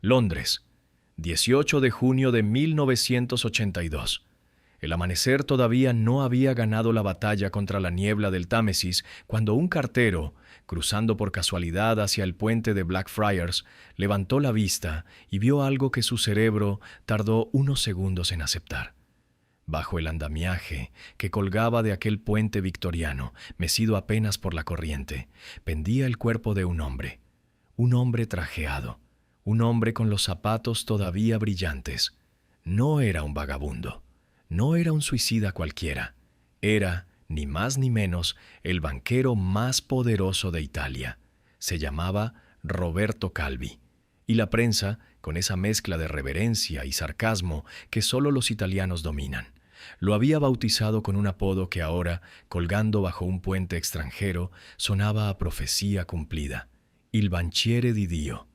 Londres, 18 de junio de 1982. El amanecer todavía no había ganado la batalla contra la niebla del Támesis cuando un cartero, cruzando por casualidad hacia el puente de Blackfriars, levantó la vista y vio algo que su cerebro tardó unos segundos en aceptar. Bajo el andamiaje que colgaba de aquel puente victoriano, mecido apenas por la corriente, pendía el cuerpo de un hombre trajeado, un hombre con los zapatos todavía brillantes. No era un vagabundo, no era un suicida cualquiera, era, ni más ni menos, el banquero más poderoso de Italia. Se llamaba Roberto Calvi, y la prensa, con esa mezcla de reverencia y sarcasmo que solo los italianos dominan, lo había bautizado con un apodo que ahora, colgando bajo un puente extranjero, sonaba a profecía cumplida: Il Banchiere di Dio,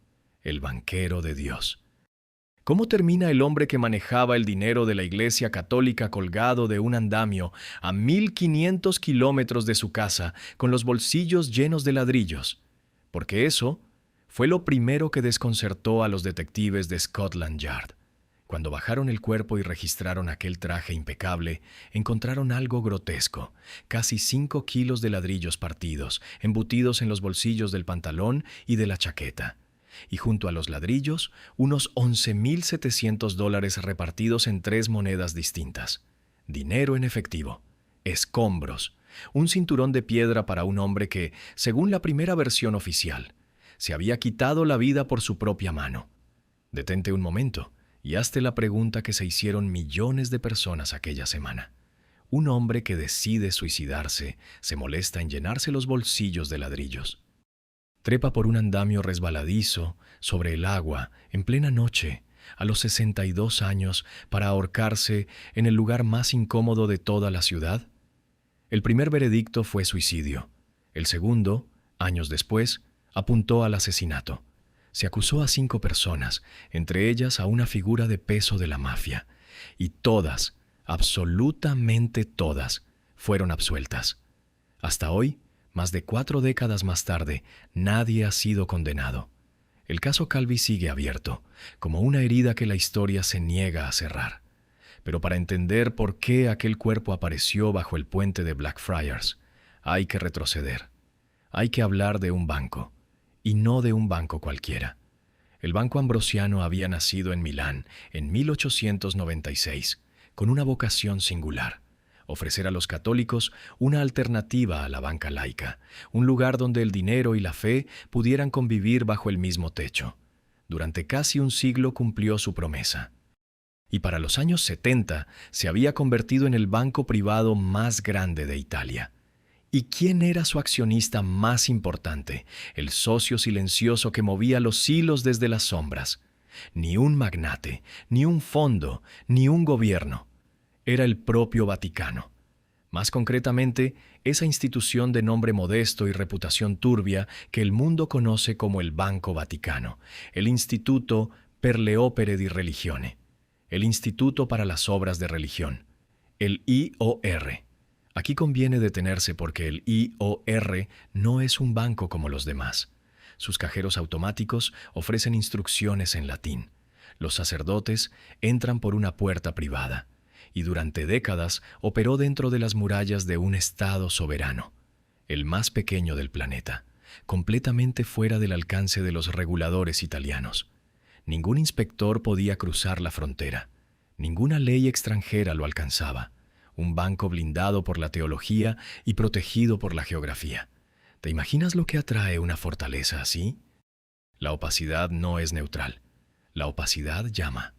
el banquero de Dios. ¿Cómo termina el hombre que manejaba el dinero de la Iglesia Católica colgado de un andamio a 1500 kilómetros de su casa, con los bolsillos llenos de ladrillos? Porque eso fue lo primero que desconcertó a los detectives de Scotland Yard. Cuando bajaron el cuerpo y registraron aquel traje impecable, encontraron algo grotesco: casi 5 kilos de ladrillos partidos, embutidos en los bolsillos del pantalón y de la chaqueta. Y junto a los ladrillos, unos $11,700 repartidos en 3 monedas distintas. Dinero en efectivo, escombros, un cinturón de piedra para un hombre que, según la primera versión oficial, se había quitado la vida por su propia mano. Detente un momento y hazte la pregunta que se hicieron millones de personas aquella semana. Un hombre que decide suicidarse se molesta en llenarse los bolsillos de ladrillos. Trepa por un andamio resbaladizo sobre el agua en plena noche, a los 62 años, para ahorcarse en el lugar más incómodo de toda la ciudad. El primer veredicto fue suicidio. El segundo, años después, apuntó al asesinato. Se acusó a 5 personas, entre ellas a una figura de peso de la mafia, y todas, absolutamente todas, fueron absueltas. Hasta hoy, más de 4 décadas más tarde, nadie ha sido condenado. El caso Calvi sigue abierto, como una herida que la historia se niega a cerrar. Pero para entender por qué aquel cuerpo apareció bajo el puente de Blackfriars, hay que retroceder. Hay que hablar de un banco, y no de un banco cualquiera. El Banco Ambrosiano había nacido en Milán en 1896, con una vocación singular: ofrecer a los católicos una alternativa a la banca laica, un lugar donde el dinero y la fe pudieran convivir bajo el mismo techo. Durante casi un siglo cumplió su promesa. Y para los años 70 se había convertido en el banco privado más grande de Italia. ¿Y quién era su accionista más importante, el socio silencioso que movía los hilos desde las sombras? Ni un magnate, ni un fondo, ni un gobierno. Era el propio Vaticano. Más concretamente, esa institución de nombre modesto y reputación turbia que el mundo conoce como el Banco Vaticano, el Instituto per le Opere di Religione, el Instituto para las Obras de Religión, el IOR. Aquí conviene detenerse porque el IOR no es un banco como los demás. Sus cajeros automáticos ofrecen instrucciones en latín. Los sacerdotes entran por una puerta privada, y durante décadas operó dentro de las murallas de un Estado soberano, el más pequeño del planeta, completamente fuera del alcance de los reguladores italianos. Ningún inspector podía cruzar la frontera, ninguna ley extranjera lo alcanzaba. Un banco blindado por la teología y protegido por la geografía. ¿Te imaginas lo que atrae una fortaleza así? La opacidad no es neutral. La opacidad llama.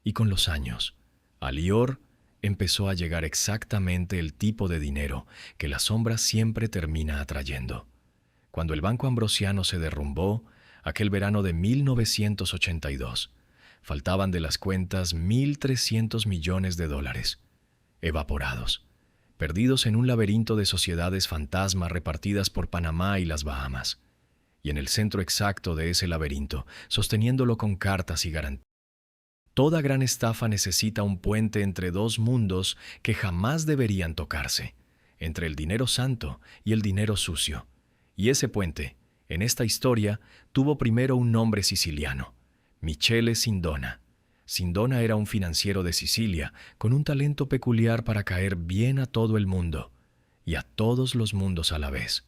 Y con los años, a Lior empezó a llegar exactamente el tipo de dinero que la sombra siempre termina atrayendo. Cuando el Banco Ambrosiano se derrumbó, aquel verano de 1982, faltaban de las cuentas $1,300 millones, evaporados, perdidos en un laberinto de sociedades fantasma repartidas por Panamá y las Bahamas. Y en el centro exacto de ese laberinto, sosteniéndolo con cartas y garantías. Toda gran estafa necesita un puente entre 2 mundos que jamás deberían tocarse, entre el dinero santo y el dinero sucio. Y ese puente, en esta historia, tuvo primero un nombre siciliano: Michele Sindona. Sindona era un financiero de Sicilia, con un talento peculiar para caer bien a todo el mundo, y a todos los mundos a la vez.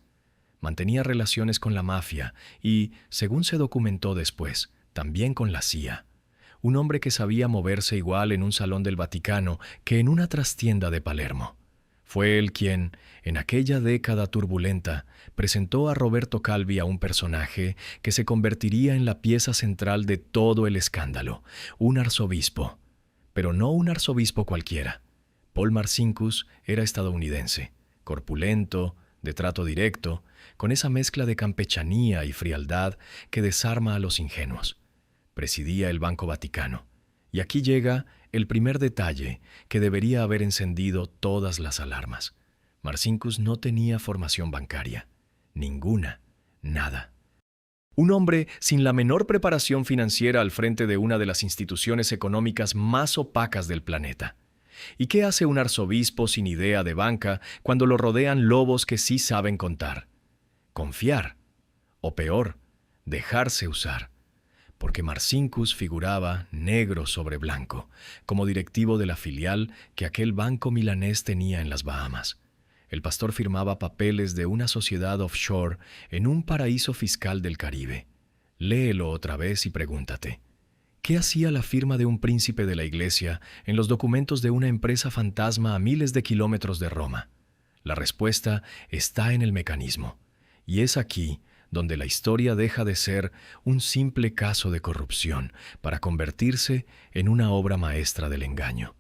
Mantenía relaciones con la mafia y, según se documentó después, también con la CIA. Un hombre que sabía moverse igual en un salón del Vaticano que en una trastienda de Palermo. Fue él quien, en aquella década turbulenta, presentó a Roberto Calvi a un personaje que se convertiría en la pieza central de todo el escándalo, un arzobispo. Pero no un arzobispo cualquiera. Paul Marcinkus era estadounidense, corpulento, de trato directo, con esa mezcla de campechanía y frialdad que desarma a los ingenuos. Presidía el Banco Vaticano. Y aquí llega el primer detalle que debería haber encendido todas las alarmas. Marcinkus no tenía formación bancaria. Ninguna. Nada. Un hombre sin la menor preparación financiera al frente de una de las instituciones económicas más opacas del planeta. ¿Y qué hace un arzobispo sin idea de banca cuando lo rodean lobos que sí saben contar? Confiar. O peor, dejarse usar. Porque Marcinkus figuraba negro sobre blanco, como directivo de la filial que aquel banco milanés tenía en las Bahamas. El pastor firmaba papeles de una sociedad offshore en un paraíso fiscal del Caribe. Léelo otra vez y pregúntate, ¿qué hacía la firma de un príncipe de la iglesia en los documentos de una empresa fantasma a miles de kilómetros de Roma? La respuesta está en el mecanismo, y es aquí donde la historia deja de ser un simple caso de corrupción para convertirse en una obra maestra del engaño.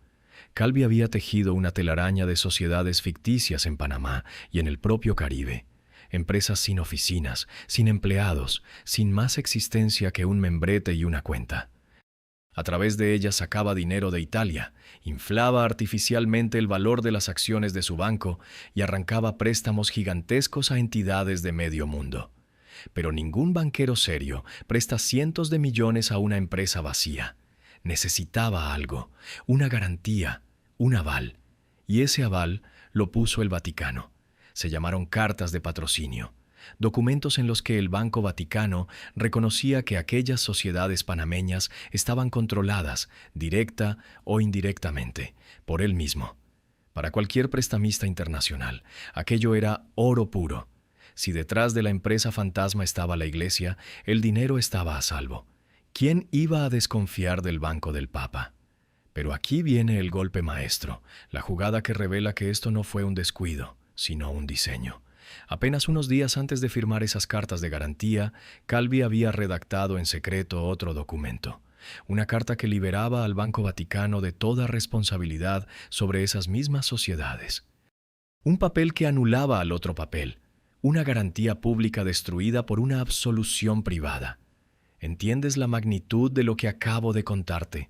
Calvi había tejido una telaraña de sociedades ficticias en Panamá y en el propio Caribe. Empresas sin oficinas, sin empleados, sin más existencia que un membrete y una cuenta. A través de ellas sacaba dinero de Italia, inflaba artificialmente el valor de las acciones de su banco y arrancaba préstamos gigantescos a entidades de medio mundo. Pero ningún banquero serio presta cientos de millones a una empresa vacía. Necesitaba algo, una garantía, un aval. Y ese aval lo puso el Vaticano. Se llamaron cartas de patrocinio, documentos en los que el Banco Vaticano reconocía que aquellas sociedades panameñas estaban controladas, directa o indirectamente, por él mismo. Para cualquier prestamista internacional, aquello era oro puro. Si detrás de la empresa fantasma estaba la iglesia, el dinero estaba a salvo. ¿Quién iba a desconfiar del banco del Papa? Pero aquí viene el golpe maestro, la jugada que revela que esto no fue un descuido, sino un diseño. Apenas unos días antes de firmar esas cartas de garantía, Calvi había redactado en secreto otro documento. Una carta que liberaba al Banco Vaticano de toda responsabilidad sobre esas mismas sociedades. Un papel que anulaba al otro papel. Una garantía pública destruida por una absolución privada. ¿Entiendes la magnitud de lo que acabo de contarte?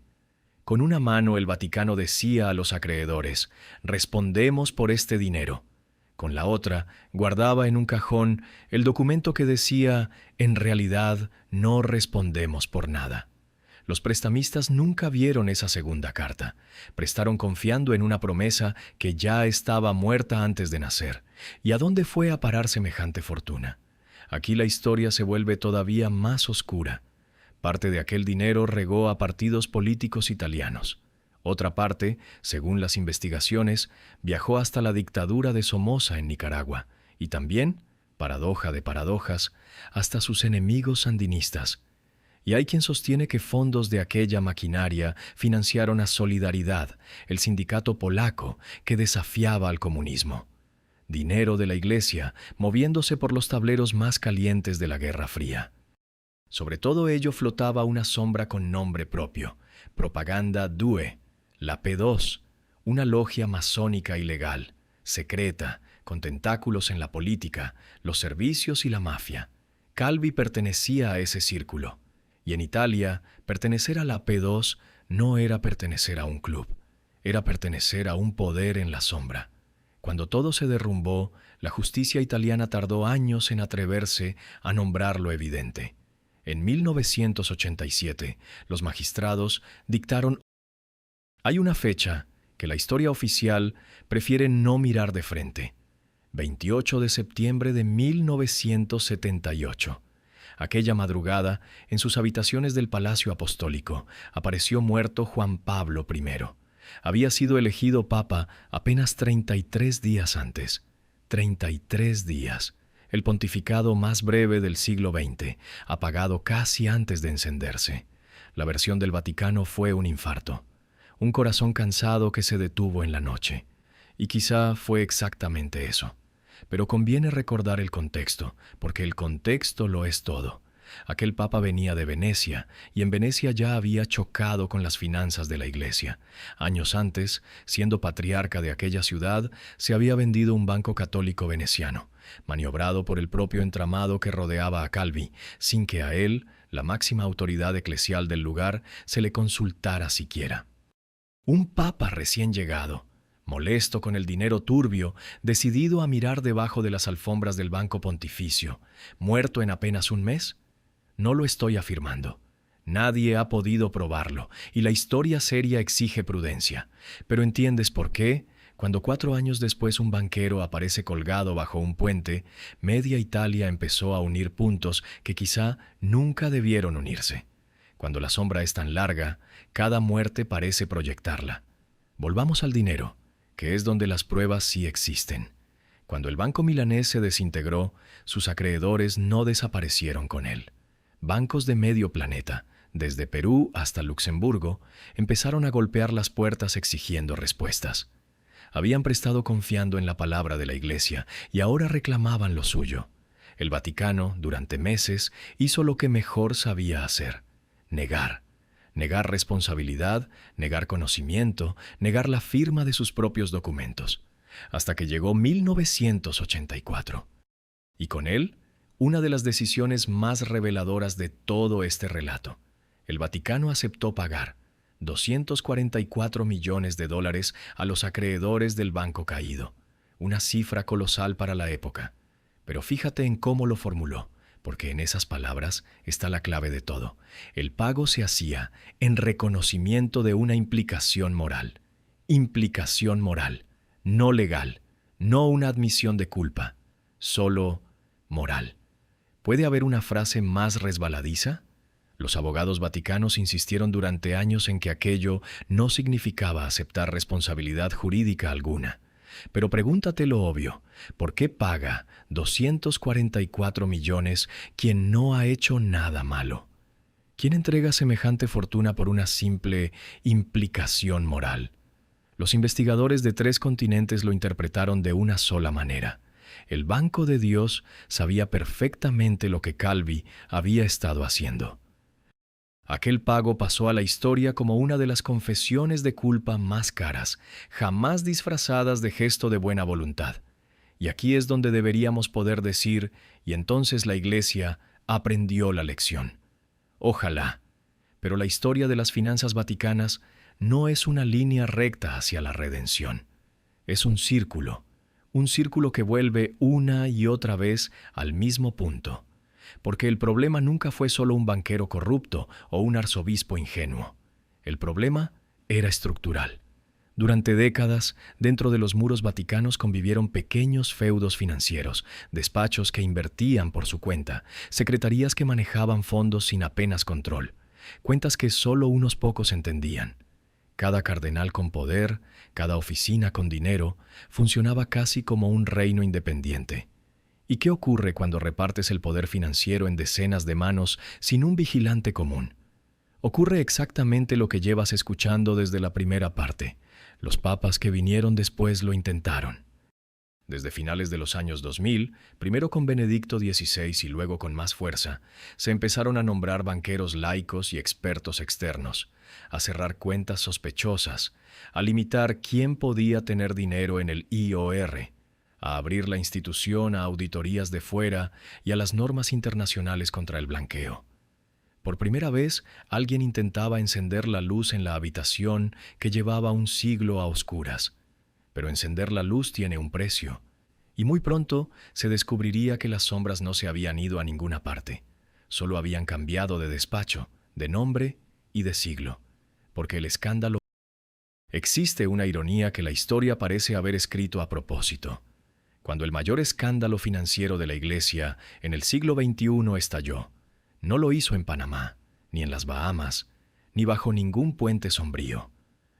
Con una mano el Vaticano decía a los acreedores, respondemos por este dinero. Con la otra, guardaba en un cajón el documento que decía, en realidad no respondemos por nada. Los prestamistas nunca vieron esa segunda carta. Prestaron confiando en una promesa que ya estaba muerta antes de nacer. ¿Y a dónde fue a parar semejante fortuna? Aquí la historia se vuelve todavía más oscura. Parte de aquel dinero regó a partidos políticos italianos. Otra parte, según las investigaciones, viajó hasta la dictadura de Somoza en Nicaragua y también, paradoja de paradojas, hasta sus enemigos sandinistas. Y hay quien sostiene que fondos de aquella maquinaria financiaron a Solidaridad, el sindicato polaco que desafiaba al comunismo. Dinero de la Iglesia moviéndose por los tableros más calientes de la Guerra Fría. Sobre todo ello flotaba una sombra con nombre propio, Propaganda Due, la P2, una logia masónica ilegal, secreta, con tentáculos en la política, los servicios y la mafia. Calvi pertenecía a ese círculo. Y en Italia, pertenecer a la P2 no era pertenecer a un club, era pertenecer a un poder en la sombra. Cuando todo se derrumbó, la justicia italiana tardó años en atreverse a nombrar lo evidente. En 1987, los magistrados dictaron. Hay una fecha que la historia oficial prefiere no mirar de frente. 28 de septiembre de 1978. Aquella madrugada, en sus habitaciones del Palacio Apostólico, apareció muerto Juan Pablo I. Había sido elegido papa apenas 33 días antes. 33 días. El pontificado más breve del siglo XX, apagado casi antes de encenderse. La versión del Vaticano fue un infarto. Un corazón cansado que se detuvo en la noche. Y quizá fue exactamente eso. Pero conviene recordar el contexto, porque el contexto lo es todo. Aquel papa venía de Venecia, y en Venecia ya había chocado con las finanzas de la Iglesia. Años antes, siendo patriarca de aquella ciudad, se había vendido un banco católico veneciano, maniobrado por el propio entramado que rodeaba a Calvi, sin que a él, la máxima autoridad eclesial del lugar, se le consultara siquiera. Un papa recién llegado, molesto con el dinero turbio, decidido a mirar debajo de las alfombras del banco pontificio, muerto en apenas un mes. No lo estoy afirmando. Nadie ha podido probarlo, y la historia seria exige prudencia. Pero ¿entiendes por qué? Cuando 4 años después un banquero aparece colgado bajo un puente, media Italia empezó a unir puntos que quizá nunca debieron unirse. Cuando la sombra es tan larga, cada muerte parece proyectarla. Volvamos al dinero, que es donde las pruebas sí existen. Cuando el banco milanés se desintegró, sus acreedores no desaparecieron con él. Bancos de medio planeta, desde Perú hasta Luxemburgo, empezaron a golpear las puertas exigiendo respuestas. Habían prestado confiando en la palabra de la Iglesia y ahora reclamaban lo suyo. El Vaticano, durante meses, hizo lo que mejor sabía hacer: negar. Negar responsabilidad, negar conocimiento, negar la firma de sus propios documentos. Hasta que llegó 1984. Y con él, una de las decisiones más reveladoras de todo este relato. El Vaticano aceptó pagar $244 millones a los acreedores del banco caído, una cifra colosal para la época. Pero fíjate en cómo lo formuló, porque en esas palabras está la clave de todo. El pago se hacía en reconocimiento de una implicación moral. Implicación moral, no legal, no una admisión de culpa, solo moral. ¿Puede haber una frase más resbaladiza? Los abogados vaticanos insistieron durante años en que aquello no significaba aceptar responsabilidad jurídica alguna. Pero pregúntate lo obvio: ¿por qué paga 244 millones quien no ha hecho nada malo? ¿Quién entrega semejante fortuna por una simple implicación moral? Los investigadores de 3 continentes lo interpretaron de una sola manera. El Banco de Dios sabía perfectamente lo que Calvi había estado haciendo. Aquel pago pasó a la historia como una de las confesiones de culpa más caras, jamás disfrazadas de gesto de buena voluntad. Y aquí es donde deberíamos poder decir: y entonces la Iglesia aprendió la lección. Ojalá. Pero la historia de las finanzas vaticanas no es una línea recta hacia la redención. Es un círculo que vuelve una y otra vez al mismo punto. Porque el problema nunca fue solo un banquero corrupto o un arzobispo ingenuo. El problema era estructural. Durante décadas, dentro de los muros vaticanos convivieron pequeños feudos financieros, despachos que invertían por su cuenta, secretarías que manejaban fondos sin apenas control, cuentas que solo unos pocos entendían. Cada cardenal con poder, cada oficina con dinero, funcionaba casi como un reino independiente. ¿Y qué ocurre cuando repartes el poder financiero en decenas de manos sin un vigilante común? Ocurre exactamente lo que llevas escuchando desde la primera parte. Los papas que vinieron después lo intentaron. Desde finales de los años 2000, primero con Benedicto XVI y luego con más fuerza, se empezaron a nombrar banqueros laicos y expertos externos, a cerrar cuentas sospechosas, a limitar quién podía tener dinero en el IOR, a abrir la institución a auditorías de fuera y a las normas internacionales contra el blanqueo. Por primera vez, alguien intentaba encender la luz en la habitación que llevaba un siglo a oscuras. Pero encender la luz tiene un precio, y muy pronto se descubriría que las sombras no se habían ido a ninguna parte, solo habían cambiado de despacho, de nombre y de siglo, porque el escándalo... Existe una ironía que la historia parece haber escrito a propósito. Cuando el mayor escándalo financiero de la Iglesia en el siglo XXI estalló, No lo hizo en Panamá, ni en las Bahamas, ni bajo ningún puente sombrío.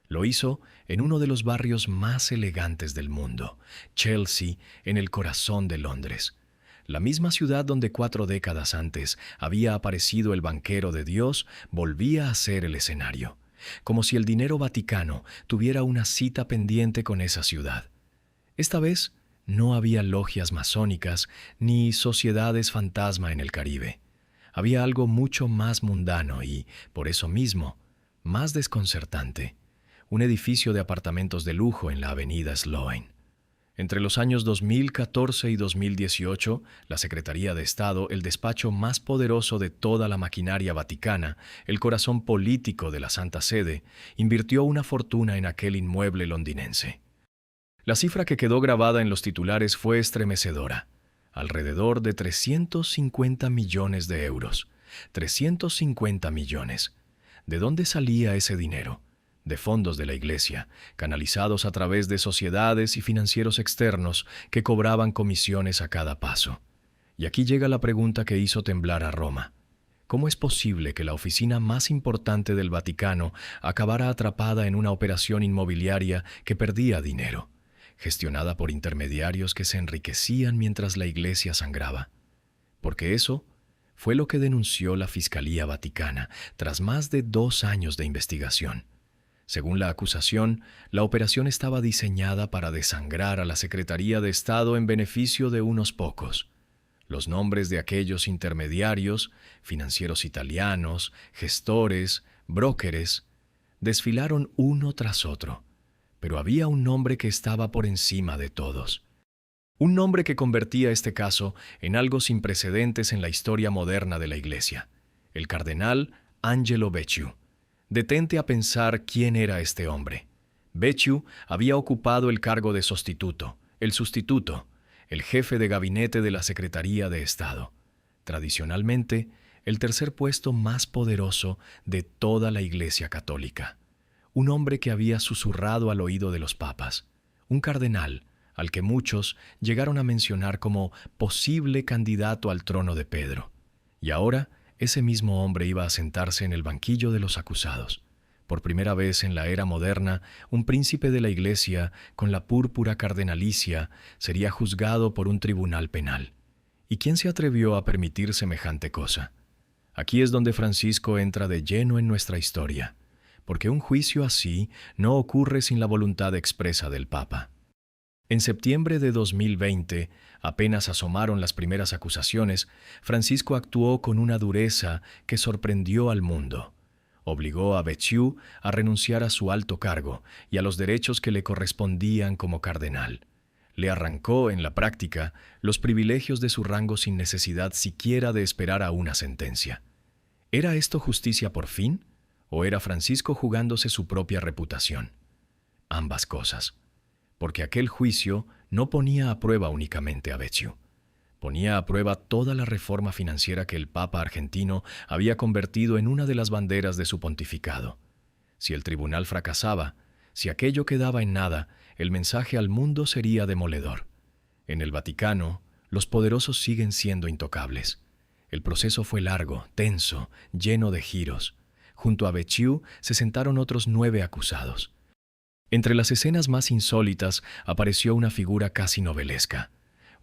Lo hizo en uno de los barrios más elegantes del mundo, Chelsea, en el corazón de Londres. La misma ciudad donde 4 décadas antes había aparecido el banquero de Dios volvía a ser el escenario, como si el dinero vaticano tuviera una cita pendiente con esa ciudad. Esta vez no había logias masónicas ni sociedades fantasma en el Caribe. Había algo mucho más mundano y, por eso mismo, más desconcertante: un edificio de apartamentos de lujo en la avenida Sloane. Entre los años 2014 y 2018, la Secretaría de Estado, el despacho más poderoso de toda la maquinaria vaticana, el corazón político de la Santa Sede, invirtió una fortuna en aquel inmueble londinense. La cifra que quedó grabada en los titulares fue estremecedora: alrededor de 350 millones de euros. 350 millones. ¿De dónde salía ese dinero? De fondos de la Iglesia, canalizados a través de sociedades y financieros externos que cobraban comisiones a cada paso. Y aquí llega la pregunta que hizo temblar a Roma. ¿Cómo es posible que la oficina más importante del Vaticano acabara atrapada en una operación inmobiliaria que perdía dinero, gestionada por intermediarios que se enriquecían mientras la Iglesia sangraba? Porque eso fue lo que denunció la Fiscalía Vaticana tras más de 2 años de investigación. Según la acusación, la operación estaba diseñada para desangrar a la Secretaría de Estado en beneficio de unos pocos. Los nombres de aquellos intermediarios, financieros italianos, gestores, brókeres, desfilaron uno tras otro, pero había un nombre que estaba por encima de todos. Un nombre que convertía este caso en algo sin precedentes en la historia moderna de la Iglesia: el cardenal Angelo Becciu. Detente a pensar quién era este hombre. Becciu había ocupado el cargo de sustituto, el jefe de gabinete de la Secretaría de Estado. Tradicionalmente, el tercer puesto más poderoso de toda la Iglesia católica. Un hombre que había susurrado al oído de los papas. Un cardenal al que muchos llegaron a mencionar como posible candidato al trono de Pedro. Y ahora, ese mismo hombre iba a sentarse en el banquillo de los acusados. Por primera vez en la era moderna, un príncipe de la Iglesia, con la púrpura cardenalicia, sería juzgado por un tribunal penal. ¿Y quién se atrevió a permitir semejante cosa? Aquí es donde Francisco entra de lleno en nuestra historia, porque un juicio así no ocurre sin la voluntad expresa del Papa. En septiembre de 2020, apenas asomaron las primeras acusaciones, Francisco actuó con una dureza que sorprendió al mundo. Obligó a Becciu a renunciar a su alto cargo y a los derechos que le correspondían como cardenal. Le arrancó, en la práctica, los privilegios de su rango sin necesidad siquiera de esperar a una sentencia. ¿Era esto justicia por fin? ¿O era Francisco jugándose su propia reputación? Ambas cosas. Porque aquel juicio no ponía a prueba únicamente a Becciu. Ponía a prueba toda la reforma financiera que el Papa argentino había convertido en una de las banderas de su pontificado. Si el tribunal fracasaba, si aquello quedaba en nada, el mensaje al mundo sería demoledor. En el Vaticano, los poderosos siguen siendo intocables. El proceso fue largo, tenso, lleno de giros. Junto a Becciu se sentaron otros 9 acusados. Entre las escenas más insólitas apareció una figura casi novelesca.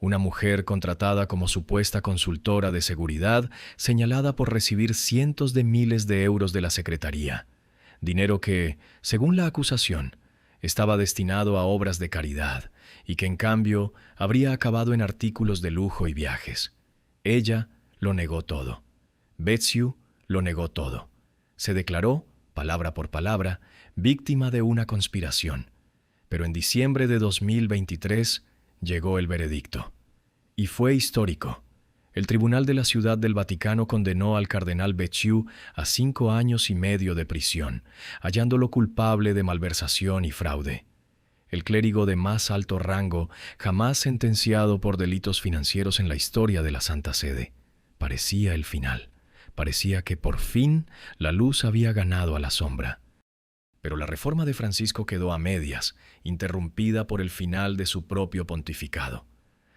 Una mujer contratada como supuesta consultora de seguridad, señalada por recibir cientos de miles de euros de la Secretaría. Dinero que, según la acusación, estaba destinado a obras de caridad y que en cambio habría acabado en artículos de lujo y viajes. Ella lo negó todo. Becciu lo negó todo. Se declaró, palabra por palabra, víctima de una conspiración. Pero en diciembre de 2023 llegó el veredicto. Y fue histórico. El Tribunal de la Ciudad del Vaticano condenó al cardenal Becciu a 5 años y medio de prisión, hallándolo culpable de malversación y fraude. El clérigo de más alto rango, jamás sentenciado por delitos financieros en la historia de la Santa Sede. Parecía el final. Parecía que por fin la luz había ganado a la sombra. Pero la reforma de Francisco quedó a medias, interrumpida por el final de su propio pontificado.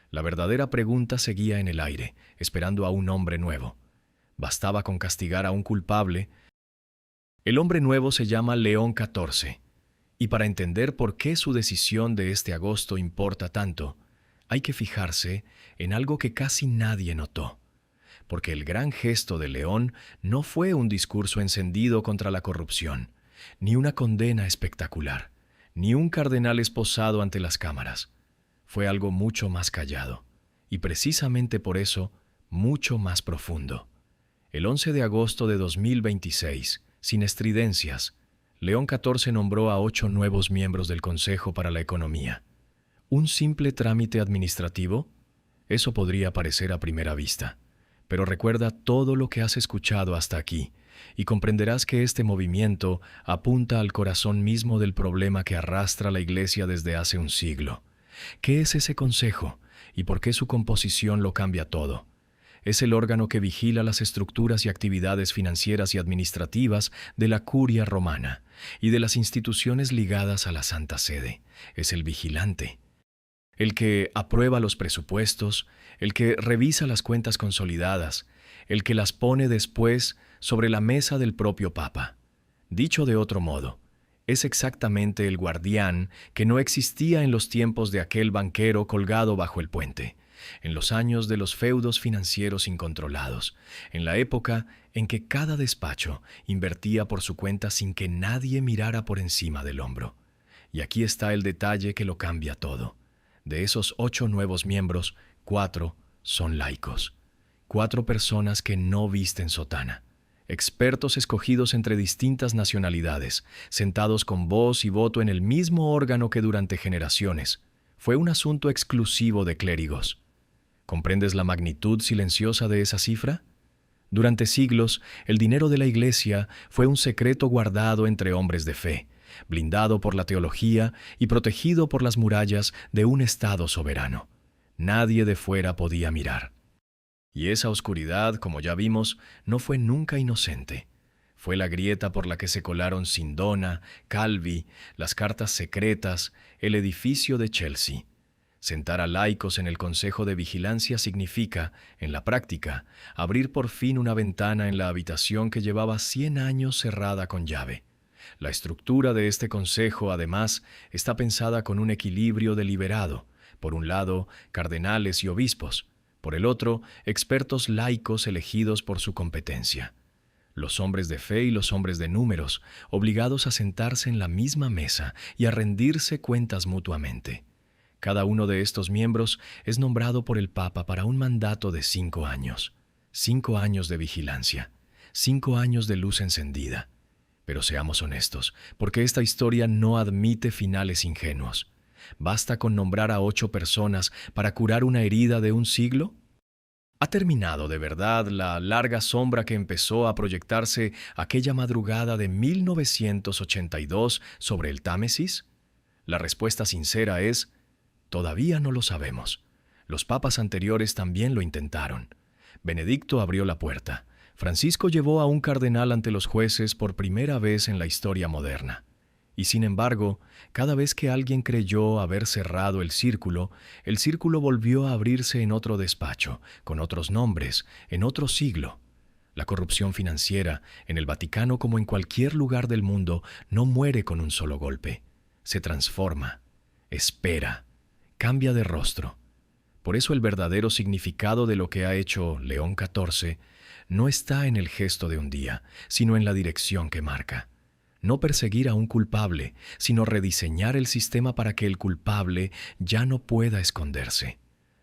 La verdadera pregunta seguía en el aire, esperando a un hombre nuevo. Bastaba con castigar a un culpable. El hombre nuevo se llama León XIV, y para entender por qué su decisión de este agosto importa tanto, hay que fijarse en algo que casi nadie notó, porque el gran gesto de León no fue un discurso encendido contra la corrupción, ni una condena espectacular, ni un cardenal esposado ante las cámaras. Fue algo mucho más callado, y precisamente por eso, mucho más profundo. El 11 de agosto de 2026, sin estridencias, León XIV nombró a 8 nuevos miembros del Consejo para la Economía. ¿Un simple trámite administrativo? Eso podría parecer a primera vista, pero recuerda todo lo que has escuchado hasta aquí y comprenderás que este movimiento apunta al corazón mismo del problema que arrastra la Iglesia desde hace un siglo. ¿Qué es ese consejo y por qué su composición lo cambia todo? Es el órgano que vigila las estructuras y actividades financieras y administrativas de la Curia Romana y de las instituciones ligadas a la Santa Sede. Es el vigilante, el que aprueba los presupuestos, el que revisa las cuentas consolidadas, el que las pone después sobre la mesa del propio Papa. Dicho de otro modo, es exactamente el guardián que no existía en los tiempos de aquel banquero colgado bajo el puente, en los años de los feudos financieros incontrolados, en la época en que cada despacho invertía por su cuenta sin que nadie mirara por encima del hombro. Y aquí está el detalle que lo cambia todo. De esos 8 nuevos miembros, 4 son laicos. 4 personas que no visten sotana. Expertos escogidos entre distintas nacionalidades, sentados con voz y voto en el mismo órgano que durante generaciones. Fue un asunto exclusivo de clérigos. ¿Comprendes la magnitud silenciosa de esa cifra? Durante siglos, el dinero de la Iglesia fue un secreto guardado entre hombres de fe, blindado por la teología y protegido por las murallas de un Estado soberano. Nadie de fuera podía mirar. Y esa oscuridad, como ya vimos, no fue nunca inocente. Fue la grieta por la que se colaron Sindona, Calvi, las cartas secretas, el edificio de Chelsea. Sentar a laicos en el Consejo de Vigilancia significa, en la práctica, abrir por fin una ventana en la habitación que llevaba 100 años cerrada con llave. La estructura de este consejo, además, está pensada con un equilibrio deliberado. Por un lado, cardenales y obispos. Por el otro, expertos laicos elegidos por su competencia. Los hombres de fe y los hombres de números, obligados a sentarse en la misma mesa y a rendirse cuentas mutuamente. Cada uno de estos miembros es nombrado por el Papa para un mandato de 5 años. 5 años de vigilancia. 5 años de luz encendida. Pero seamos honestos, porque esta historia no admite finales ingenuos. ¿Basta con nombrar a 8 personas para curar una herida de un siglo? ¿Ha terminado de verdad la larga sombra que empezó a proyectarse aquella madrugada de 1982 sobre el Támesis? La respuesta sincera es: todavía no lo sabemos. Los papas anteriores también lo intentaron. Benedicto abrió la puerta. Francisco llevó a un cardenal ante los jueces por primera vez en la historia moderna. Y sin embargo, cada vez que alguien creyó haber cerrado el círculo volvió a abrirse en otro despacho, con otros nombres, en otro siglo. La corrupción financiera, en el Vaticano como en cualquier lugar del mundo, no muere con un solo golpe. Se transforma, espera, cambia de rostro. Por eso el verdadero significado de lo que ha hecho León XIV no está en el gesto de un día, sino en la dirección que marca. No perseguir a un culpable, sino rediseñar el sistema para que el culpable ya no pueda esconderse.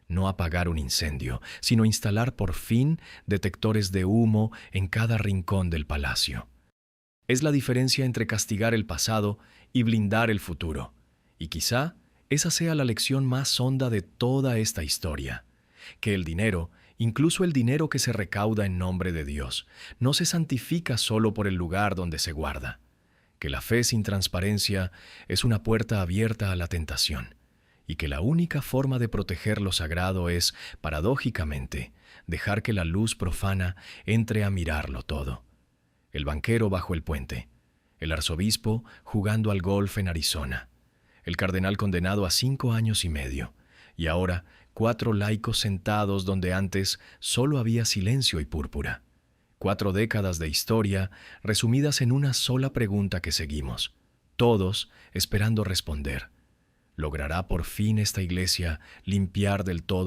No apagar un incendio, sino instalar por fin detectores de humo en cada rincón del palacio. Es la diferencia entre castigar el pasado y blindar el futuro. Y quizá esa sea la lección más honda de toda esta historia, que el dinero, incluso el dinero que se recauda en nombre de Dios, no se santifica solo por el lugar donde se guarda, que la fe sin transparencia es una puerta abierta a la tentación, y que la única forma de proteger lo sagrado es, paradójicamente, dejar que la luz profana entre a mirarlo todo. El banquero bajo el puente, el arzobispo jugando al golf en Arizona, el cardenal condenado a 5 años y medio, y ahora 4 laicos sentados donde antes solo había silencio y púrpura. 4 décadas de historia resumidas en una sola pregunta que seguimos, todos esperando responder. ¿Logrará por fin esta iglesia limpiar del todo